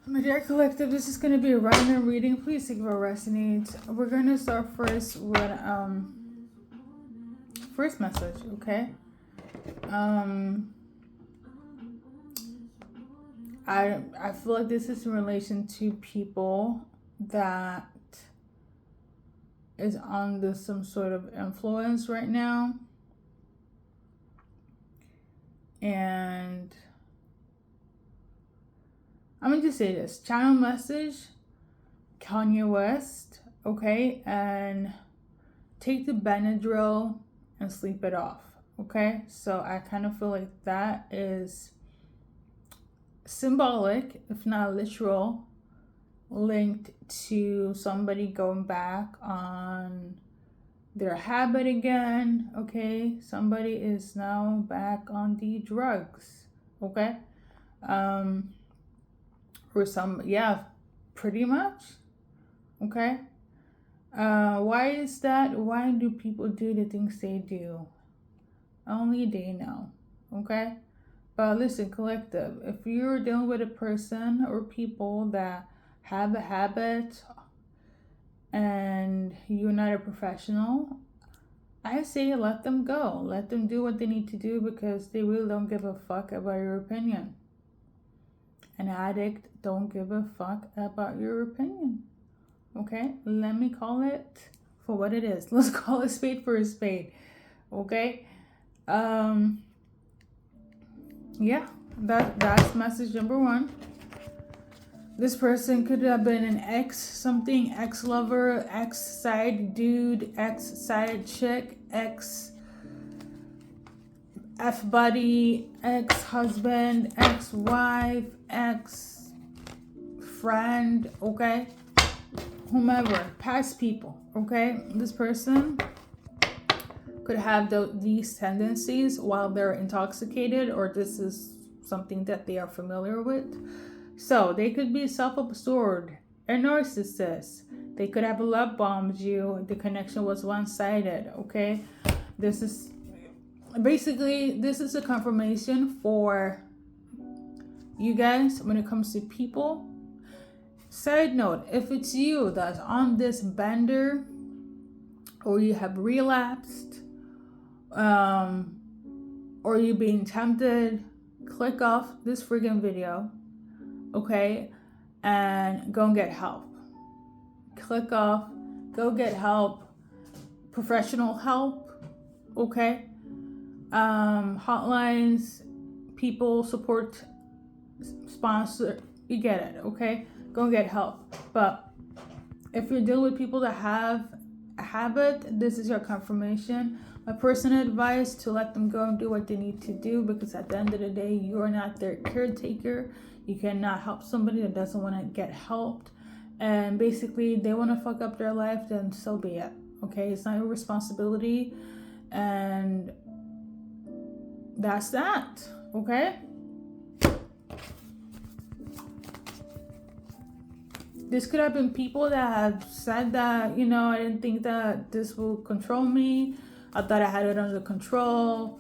My dear collective, this is going to be a random reading. Please take what resonates. We're going to start first with first message, okay? I feel like this is in relation to people that is under some sort of influence right now. And I'm going to just say this. Channel message, Kanye West, okay? And take the Benadryl and sleep it off, okay? So I kind of feel like that is symbolic, if not literal, linked to somebody going back on their habit again, okay? Somebody is now back on the drugs, okay? Or pretty much, okay? Why is that? Why do people do the things they do? Only they know, okay? But listen, collective, if you're dealing with a person or people that have a habit and you're not a professional, I say let them go. Let them do what they need to do because they really don't give a fuck about your opinion. An addict don't give a fuck about your opinion. Okay? Let me call it for what it is. Let's call a spade for a spade. Okay? That's message number one. This person could have been an ex-lover, ex-side dude, ex-side chick, ex-buddy, ex-husband, ex-wife, ex-friend, okay? Whomever, past people, okay? This person could have these tendencies while they're intoxicated, or this is something that they are familiar with. So they could be self-absorbed, a narcissist. They could have love bombed you. The connection was one-sided, okay? This is a confirmation for you guys when it comes to people. Side note, if it's you that's on this bender or you have relapsed, or you're being tempted, click off this friggin' video, okay, and go and get help. Click off, go get help, professional help, okay? Hotlines, people, support, sponsor, you get it, okay? Go and get help. But if you're dealing with people that have a habit, this is your confirmation. My personal advice to let them go and do what they need to do, because at the end of the day, you're not their caretaker. You cannot help somebody that doesn't want to get helped. And basically, they want to fuck up their life, then so be it. Okay? It's not your responsibility. And that's that. Okay? This could have been people that have said that, I didn't think that this will control me. I thought I had it under control.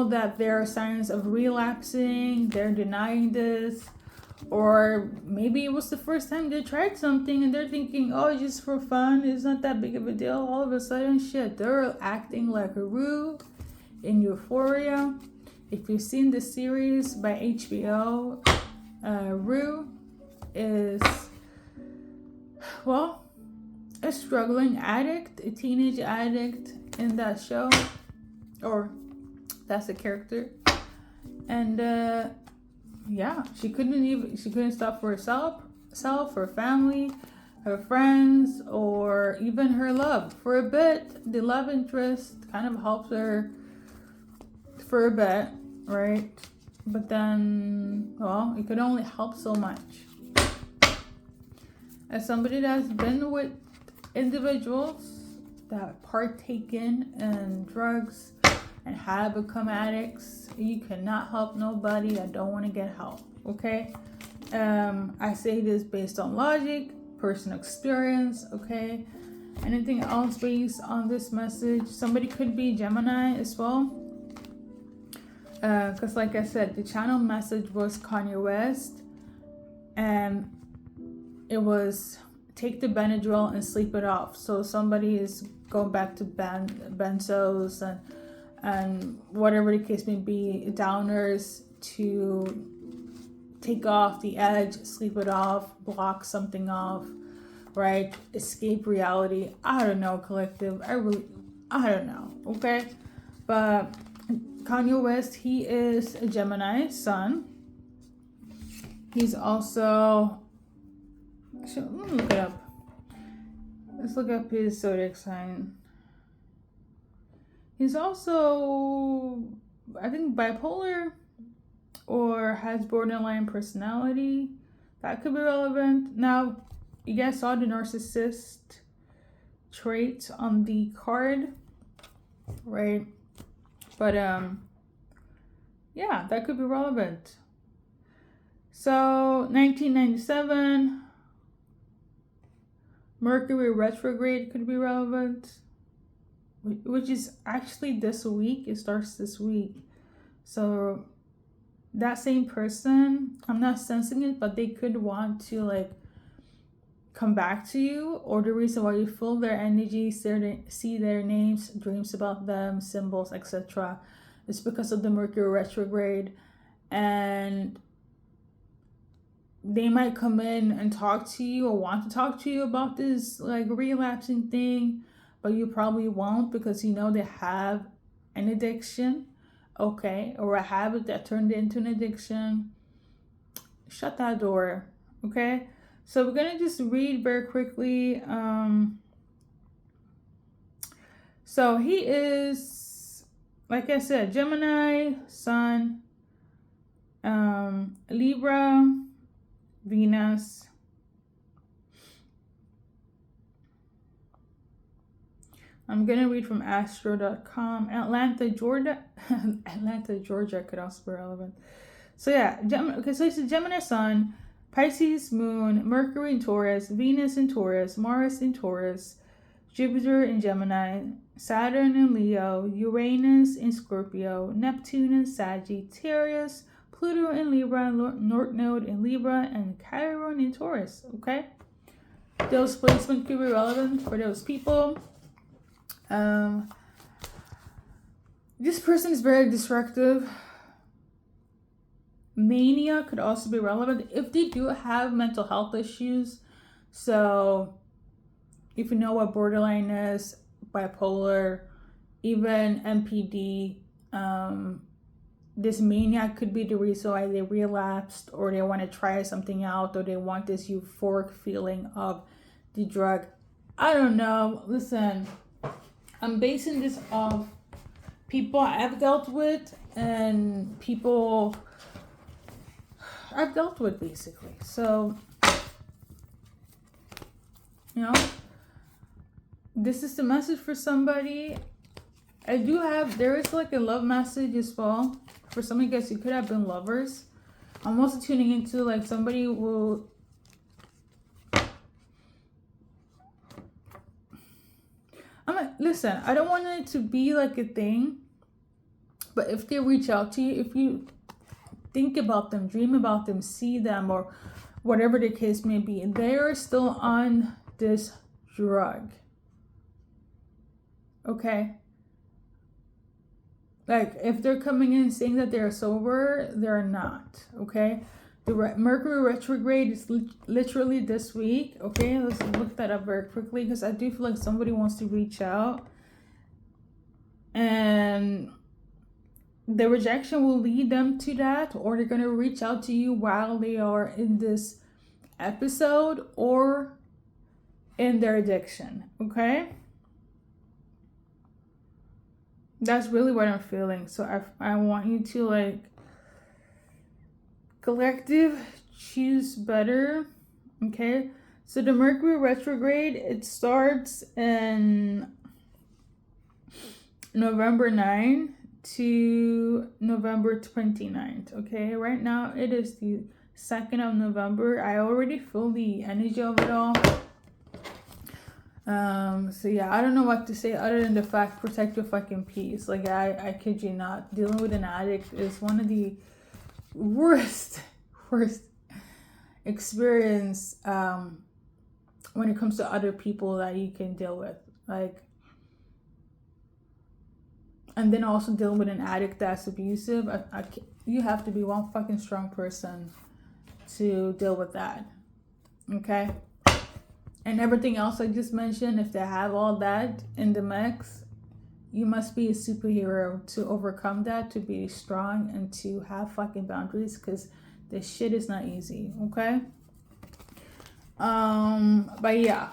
That there are signs of relapsing. They're denying this. Or maybe it was the first time they tried something and they're thinking, oh, just for fun. It's not that big of a deal. All of a sudden, they're acting like a Rue in Euphoria. If you've seen the series by HBO, Rue is, a struggling addict, a teenage addict in that show, or that's the character. And she couldn't stop for herself, her family, her friends, or even her love. For a bit, the love interest kind of helps her for a bit, right? But then, it could only help so much. As somebody that's been with individuals that partaken in drugs and have become addicts, you cannot help nobody that don't want to get help, okay? I say this based on logic, personal experience, okay? Anything else based on this message? Somebody could be Gemini as well. Because like I said, the channel message was Kanye West, and it was take the Benadryl and sleep it off. So somebody is going back to benzos and whatever the case may be, downers, to take off the edge, sleep it off, block something off, right? Escape reality. I don't know, collective. I don't know, okay? But Kanye West, he is a Gemini sun. He's also, let me look it up. Let's look up his zodiac sign. He's also, I think, bipolar or has borderline personality. That could be relevant. Now, you guys saw the narcissist trait on the card, right? But yeah, that could be relevant. So 1997, Mercury retrograde could be relevant, which is actually this week. It starts this week. So that same person, I'm not sensing it, but they could want to like come back to you, or the reason why you feel their energy, see their names, dreams about them, symbols, etc. is because of the Mercury retrograde, and they might come in and talk to you or want to talk to you about this like relapsing thing, but you probably won't because you know they have an addiction, okay, or a habit that turned into an addiction. Shut that door, okay? So we're gonna just read very quickly. So he is, like I said, Gemini, Sun, Libra, Venus, I'm gonna read from astro.com. Atlanta, Georgia. Atlanta, Georgia could also be relevant. So yeah, okay, so it's a Gemini Sun, Pisces Moon, Mercury in Taurus, Venus in Taurus, Mars in Taurus, Jupiter in Gemini, Saturn in Leo, Uranus in Scorpio, Neptune in Sagittarius, Pluto in Libra, North Node in Libra, and Chiron in Taurus, okay? Those placements could be relevant for those people. This person is very destructive. Mania could also be relevant if they do have mental health issues. So if you know what borderline is, bipolar, even MPD, this mania could be the reason why they relapsed, or they want to try something out, or they want this euphoric feeling of the drug. I don't know. Listen, I'm basing this off people I've dealt with and people I've dealt with, basically. So, you know, this is the message for somebody. There is like a love message as well. For some of you guys, you could have been lovers. I'm also tuning into like somebody will, listen, I don't want it to be like a thing, but if they reach out to you, if you think about them, dream about them, see them, or whatever the case may be, and they are still on this drug, okay? Like, if they're coming in saying that they're sober, they're not, okay? The Mercury retrograde is literally this week, okay? Let's look that up very quickly, because I do feel like somebody wants to reach out. And the rejection will lead them to that, or they're going to reach out to you while they are in this episode or in their addiction, okay? That's really what I'm feeling. So I want you to, like, collective, choose better, okay? So the Mercury retrograde, it starts in November 9 to November 29th, okay? Right now, it is the 2nd of November. I already feel the energy of it all. So yeah, I don't know what to say other than the fact, protect your fucking peace. Like, I kid you not, dealing with an addict is one of the worst worst experience when it comes to other people that you can deal with. Like, and then also dealing with an addict that's abusive. You have to be one fucking strong person to deal with that. Okay? And everything else I just mentioned, if they have all that in the mix, you must be a superhero to overcome that, to be strong, and to have fucking boundaries, because this shit is not easy. Okay? But yeah,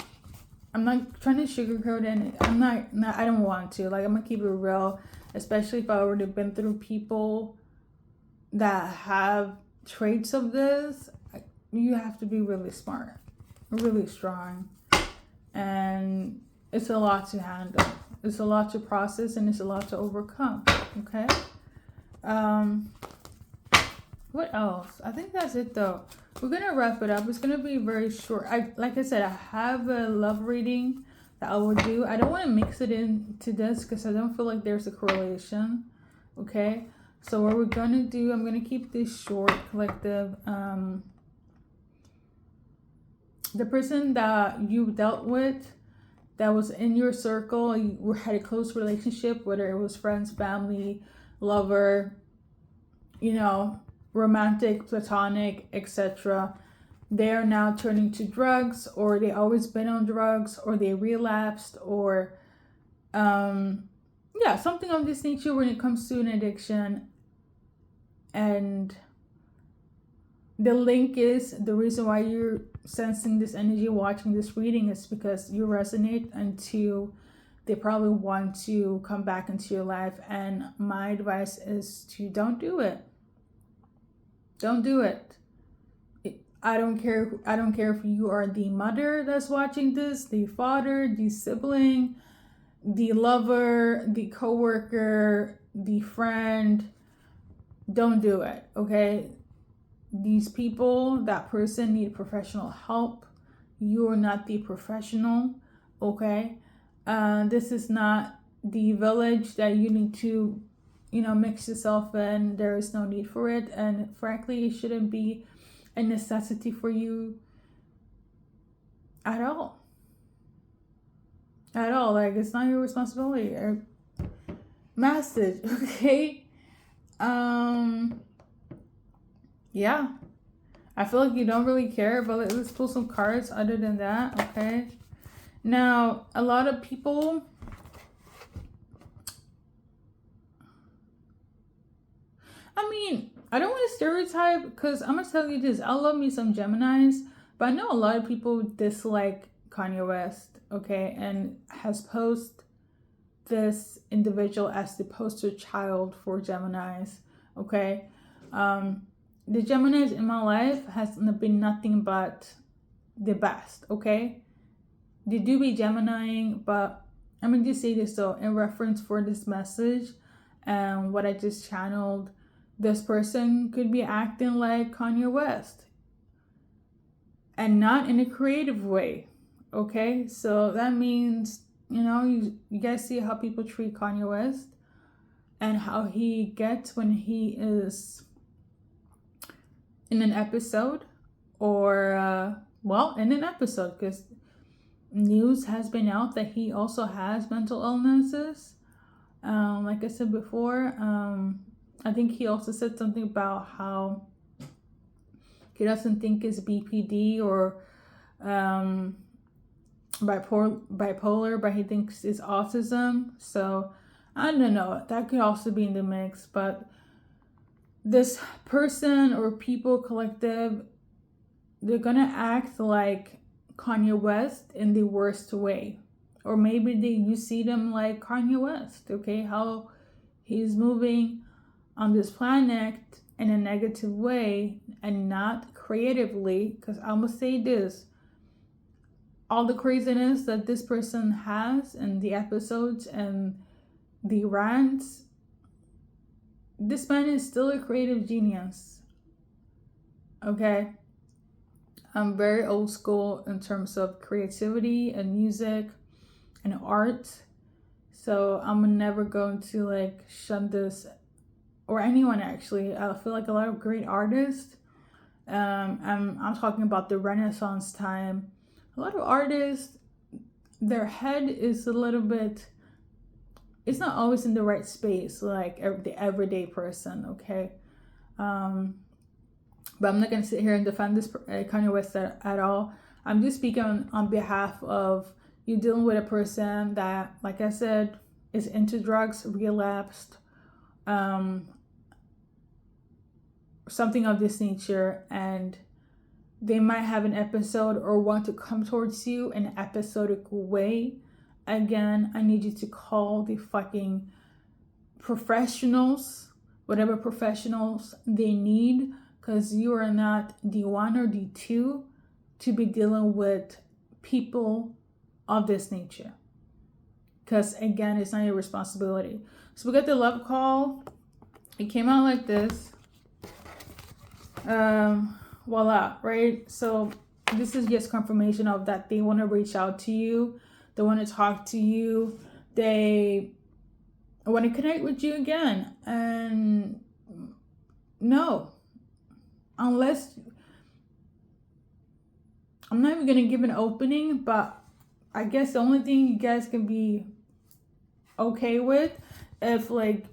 I'm not trying to sugarcoat it. I don't want to. Like, I'm gonna keep it real, especially if I already been through people that have traits of this. You have to be really smart, really strong, and it's a lot to handle. It's a lot to process, and it's a lot to overcome. Okay. What else? I think that's it though. We're gonna wrap it up. It's gonna be very short. Like I said, I have a love reading that I will do. I don't want to mix it into this because I don't feel like there's a correlation. Okay. So what we're gonna do, I'm gonna keep this short, collective. The person that you dealt with, that was in your circle, you had a close relationship, whether it was friends, family, lover, romantic, platonic, etc. They are now turning to drugs, or they always been on drugs, or they relapsed, or something of this nature when it comes to an addiction. And the link is, the reason why you're sensing this energy, watching this reading, is because you resonate, and two, they probably want to come back into your life. And my advice is to don't do it. Don't do it. I don't care if you are the mother that's watching this, the father, the sibling, the lover, the coworker, the friend. Don't do it, okay? These people, that person need professional help. You're not the professional, okay? This is not the village that you need to, mix yourself in. There is no need for it. And frankly, it shouldn't be a necessity for you at all. At all. Like, it's not your responsibility. Message, okay? Yeah. I feel like you don't really care, but let's pull some cards other than that, okay? Now, a lot of people, I don't want to stereotype, because I'm going to tell you this. I love me some Geminis, but I know a lot of people dislike Kanye West, okay? And has posed this individual as the poster child for Geminis, okay? The Geminis in my life has been nothing but the best, okay? They do be Geminiing, but I'm going to just say this though, in reference for this message and what I just channeled, this person could be acting like Kanye West and not in a creative way, okay? So that means, you guys see how people treat Kanye West and how he gets when he is in an episode, or in an episode, because news has been out that he also has mental illnesses. Like I said before, I think he also said something about how he doesn't think it's BPD or bipolar, but he thinks it's autism. So I don't know, that could also be in the mix. But this person or people collective, they're gonna act like Kanye West in the worst way. Or maybe you see them like Kanye West, okay? How he's moving on this planet in a negative way and not creatively. Because I must say this, all the craziness that this person has in the episodes and the rants, this man is still a creative genius, okay? I'm very old school in terms of creativity and music. and art. So I'm never going to like shun this, or anyone actually. I feel like a lot of great artists. I'm talking about the Renaissance time. A lot of artists, their head is a little bit. It's not always in the right space, like the everyday person. Okay, but I'm not gonna sit here and defend this Kanye West at all. I'm just speaking on behalf of you dealing with a person that, like I said, is into drugs, relapsed, something of this nature, and they might have an episode or want to come towards you in an episodic way. Again, I need you to call the fucking professionals, whatever professionals they need, because you are not D1 or D2 to be dealing with people of this nature. Because again, it's not your responsibility. So we got the love call. It came out like this. Voila, right? So this is just confirmation of that they want to reach out to you. They want to talk to you. They want to connect with you again. And no, unless, I'm not even going to give an opening, but I guess the only thing you guys can be okay with, if like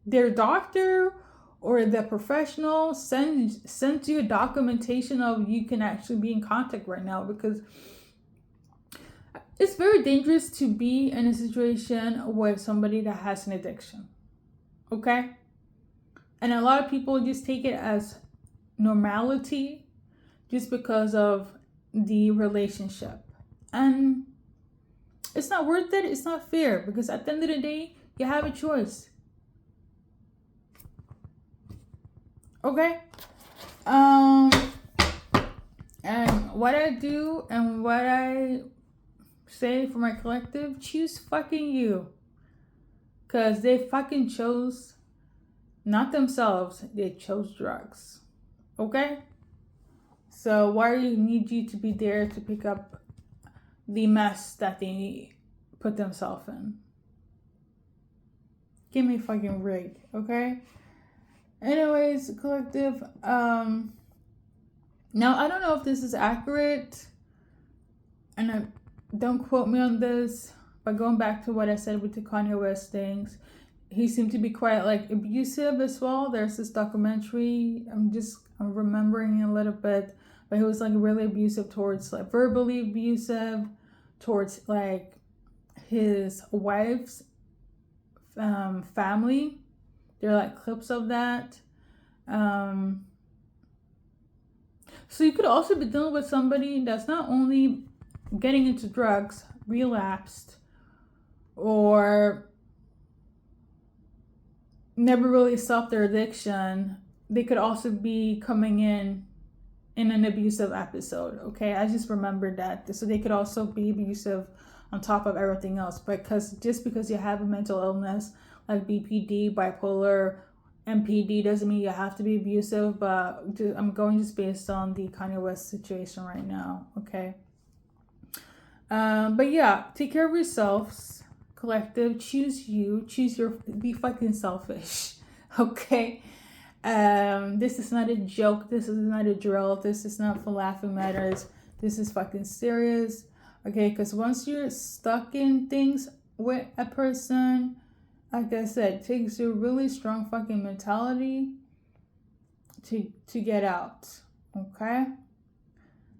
their doctor or the professional sends you a documentation of you can actually be in contact right now, because it's very dangerous to be in a situation with somebody that has an addiction. Okay? And a lot of people just take it as normality just because of the relationship. And it's not worth it. It's not fair, because at the end of the day, you have a choice. Okay? And what I do and what I say for my collective, choose fucking you. Because they fucking chose not themselves, they chose drugs. Okay? So why do you need you to be there to pick up the mess that they put themselves in? Give me a fucking break, okay? Anyways, collective, now I don't know if this is accurate, and don't quote me on this, but going back to what I said with the Kanye West things, he seemed to be quite like abusive as well. There's this documentary, I'm remembering a little bit, but he was like really abusive towards, like verbally abusive towards like his wife's family. There are like clips of that. So you could also be dealing with somebody that's not only getting into drugs, relapsed, or never really stopped their addiction. They could also be coming in an abusive episode. Okay, I just remembered that. So they could also be abusive on top of everything else, because just because you have a mental illness like BPD, bipolar, MPD doesn't mean you have to be abusive. But I'm going just based on the Kanye West situation right now. Okay. But yeah, take care of yourselves, collective. Choose you. Be fucking selfish. Okay. This is not a joke. This is not a drill. This is not for laughing matters. This is fucking serious. Okay, because once you're stuck in things with a person, like I said, it takes a really strong fucking mentality to get out. Okay?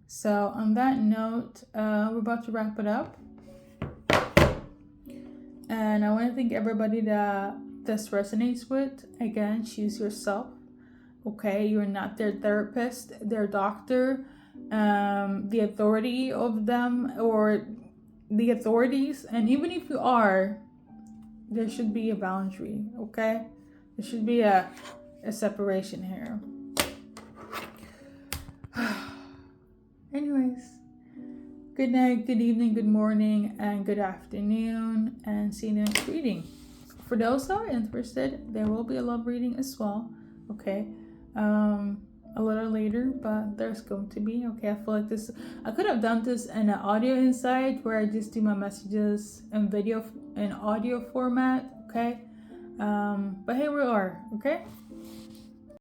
So on that note, we're about to wrap it up. And I want to thank everybody that this resonates with. Again, choose yourself. Okay? You're not their therapist, their doctor, the authority of them, or the authorities. And even if you are, there should be a boundary. Okay? There should be a separation here. Anyways, good night, good evening, good morning, and good afternoon, and see you in the next reading. For those that are interested, there will be a love reading as well. Okay, a little later, but there's going to be. Okay, I feel like this, I could have done this in an audio inside where I just do my messages in video in audio format. Okay, but here we are. Okay,